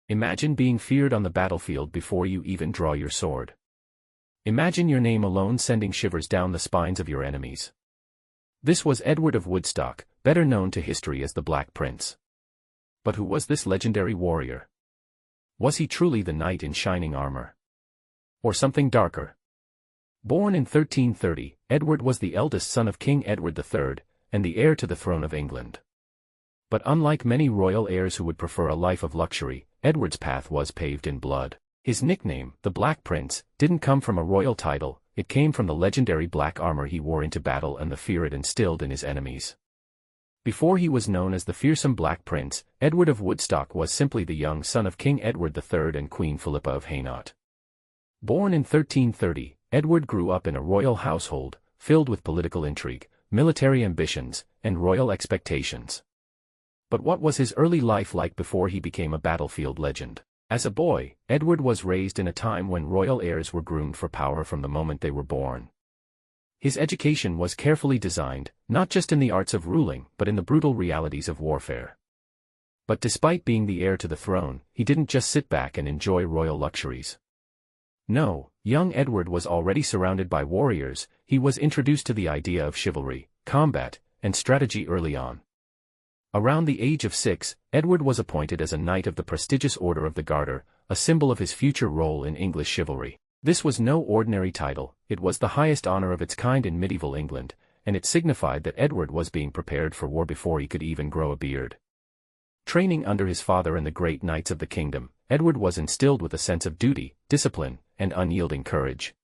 Imagine being feared on the battlefield before you even draw your sword. Imagine your name alone sending shivers down the spines of your enemies. This was Edward of Woodstock, better known to history as the Black Prince. But who was this legendary warrior? Was he truly the knight in shining armor? Or something darker? Born in 1330, Edward was the eldest son of King Edward III, and the heir to the throne of England. But unlike many royal heirs who would prefer a life of luxury, Edward's path was paved in blood. His nickname, the Black Prince, didn't come from a royal title, it came from the legendary black armor he wore into battle and the fear it instilled in his enemies. Before he was known as the fearsome Black Prince, Edward of Woodstock was simply the young son of King Edward III and Queen Philippa of Hainaut. Born in 1330, Edward grew up in a royal household, filled with political intrigue, military ambitions, and royal expectations. But what was his early life like before he became a battlefield legend? As a boy, Edward was raised in a time when royal heirs were groomed for power from the moment they were born. His education was carefully designed, not just in the arts of ruling, but in the brutal realities of warfare. But despite being the heir to the throne, he didn't just sit back and enjoy royal luxuries. No, young Edward was already surrounded by warriors. He was introduced to the idea of chivalry, combat, and strategy early on. Around the age of 6, Edward was appointed as a knight of the prestigious Order of the Garter, a symbol of his future role in English chivalry. This was no ordinary title, it was the highest honor of its kind in medieval England, and it signified that Edward was being prepared for war before he could even grow a beard. Training under his father and the great knights of the kingdom, Edward was instilled with a sense of duty, discipline, and unyielding courage.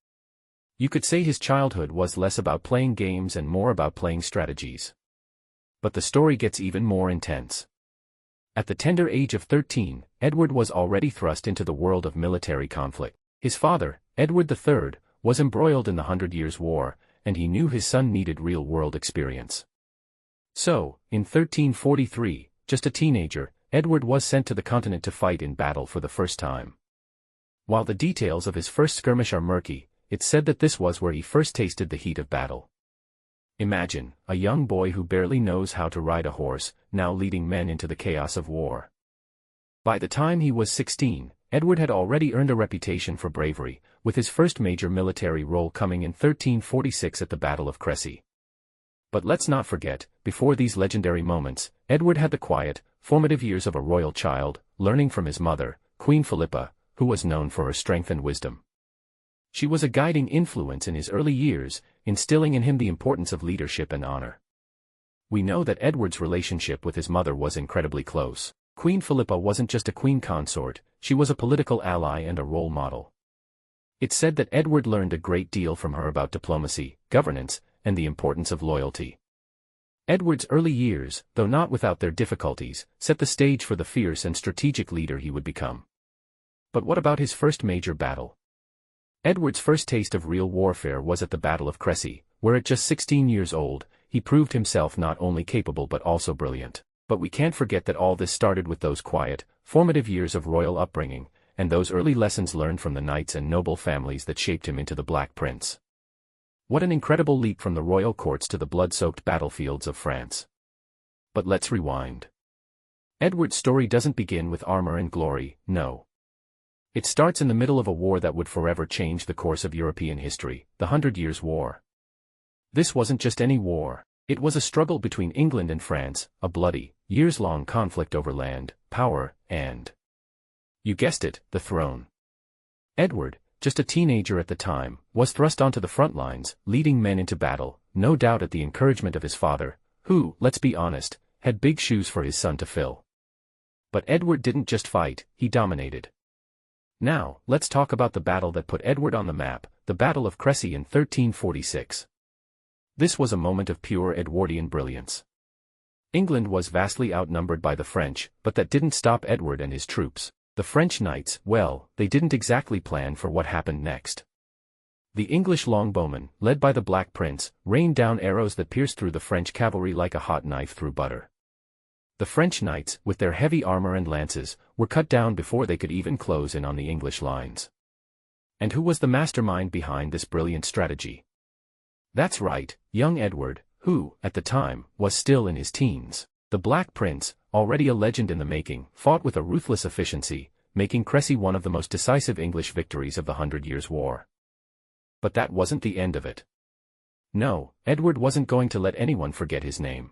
You could say his childhood was less about playing games and more about playing strategies. But the story gets even more intense. At the tender age of 13, Edward was already thrust into the world of military conflict. His father, Edward III, was embroiled in the 100 Years' War, and he knew his son needed real-world experience. So, in 1343, just a teenager, Edward was sent to the continent to fight in battle for the first time. While the details of his first skirmish are murky, it's said that this was where he first tasted the heat of battle. Imagine, a young boy who barely knows how to ride a horse, now leading men into the chaos of war. By the time he was 16, Edward had already earned a reputation for bravery, with his first major military role coming in 1346 at the Battle of Crécy. But let's not forget, before these legendary moments, Edward had the quiet, formative years of a royal child, learning from his mother, Queen Philippa, who was known for her strength and wisdom. She was a guiding influence in his early years, instilling in him the importance of leadership and honor. We know that Edward's relationship with his mother was incredibly close. Queen Philippa wasn't just a queen consort, she was a political ally and a role model. It's said that Edward learned a great deal from her about diplomacy, governance, and the importance of loyalty. Edward's early years, though not without their difficulties, set the stage for the fierce and strategic leader he would become. But what about his first major battle? Edward's first taste of real warfare was at the Battle of Crécy, where at just 16 years old, he proved himself not only capable but also brilliant. But we can't forget that all this started with those quiet, formative years of royal upbringing, and those early lessons learned from the knights and noble families that shaped him into the Black Prince. What an incredible leap from the royal courts to the blood-soaked battlefields of France. But let's rewind. Edward's story doesn't begin with armor and glory, no. It starts in the middle of a war that would forever change the course of European history, the 100 Years' War. This wasn't just any war. It was a struggle between England and France, a bloody, years-long conflict over land, power, and, you guessed it, the throne. Edward, just a teenager at the time, was thrust onto the front lines, leading men into battle, no doubt at the encouragement of his father, who, let's be honest, had big shoes for his son to fill. But Edward didn't just fight, he dominated. Now, let's talk about the battle that put Edward on the map, the Battle of Crécy in 1346. This was a moment of pure Edwardian brilliance. England was vastly outnumbered by the French, but that didn't stop Edward and his troops. The French knights, well, they didn't exactly plan for what happened next. The English longbowmen, led by the Black Prince, rained down arrows that pierced through the French cavalry like a hot knife through butter. The French knights, with their heavy armor and lances, were cut down before they could even close in on the English lines. And who was the mastermind behind this brilliant strategy? That's right, young Edward, who, at the time, was still in his teens. The Black Prince, already a legend in the making, fought with a ruthless efficiency, making Crécy one of the most decisive English victories of the 100 Years' War. But that wasn't the end of it. No, Edward wasn't going to let anyone forget his name.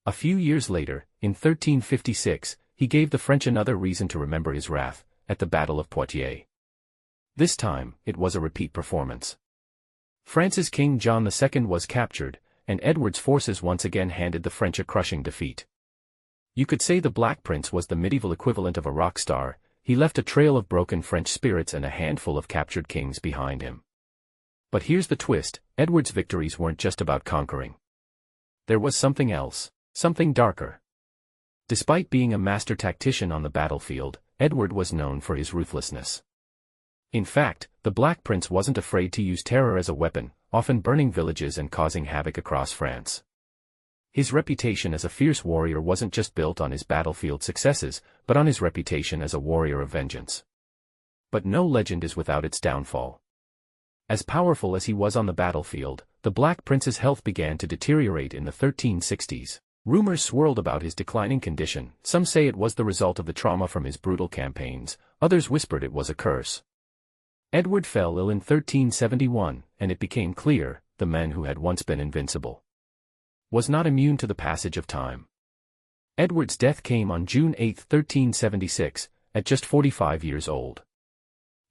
A few years later, in 1356, he gave the French another reason to remember his wrath, at the Battle of Poitiers. This time, it was a repeat performance. France's King John II was captured, and Edward's forces once again handed the French a crushing defeat. You could say the Black Prince was the medieval equivalent of a rock star. He left a trail of broken French spirits and a handful of captured kings behind him. But here's the twist, Edward's victories weren't just about conquering. There was something else, something darker. Despite being a master tactician on the battlefield, Edward was known for his ruthlessness. In fact, the Black Prince wasn't afraid to use terror as a weapon, often burning villages and causing havoc across France. His reputation as a fierce warrior wasn't just built on his battlefield successes, but on his reputation as a warrior of vengeance. But no legend is without its downfall. As powerful as he was on the battlefield, the Black Prince's health began to deteriorate in the 1360s. Rumors swirled about his declining condition. Some say it was the result of the trauma from his brutal campaigns, others whispered it was a curse. Edward fell ill in 1371, and it became clear, the man who had once been invincible was not immune to the passage of time. Edward's death came on June 8, 1376, at just 45 years old.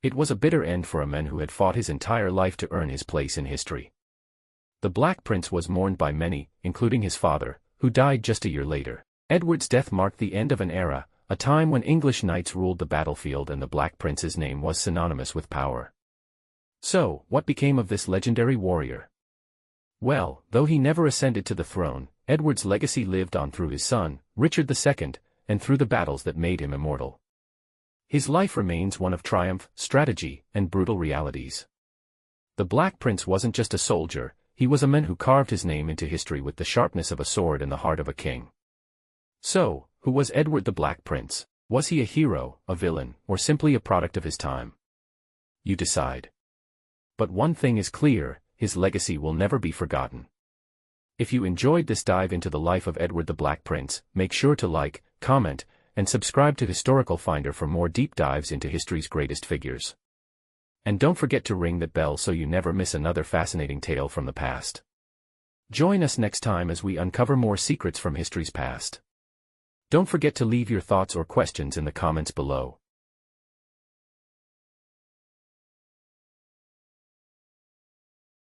It was a bitter end for a man who had fought his entire life to earn his place in history. The Black Prince was mourned by many, including his father, who died just a year later. Edward's death marked the end of an era, a time when English knights ruled the battlefield and the Black Prince's name was synonymous with power. So, what became of this legendary warrior? Well, though he never ascended to the throne, Edward's legacy lived on through his son, Richard II, and through the battles that made him immortal. His life remains one of triumph, strategy, and brutal realities. The Black Prince wasn't just a soldier, he was a man who carved his name into history with the sharpness of a sword and the heart of a king. So, who was Edward the Black Prince? Was he a hero, a villain, or simply a product of his time? You decide. But one thing is clear, his legacy will never be forgotten. If you enjoyed this dive into the life of Edward the Black Prince, make sure to like, comment, and subscribe to Historical Finder for more deep dives into history's greatest figures. And don't forget to ring that bell so you never miss another fascinating tale from the past. Join us next time as we uncover more secrets from history's past. Don't forget to leave your thoughts or questions in the comments below.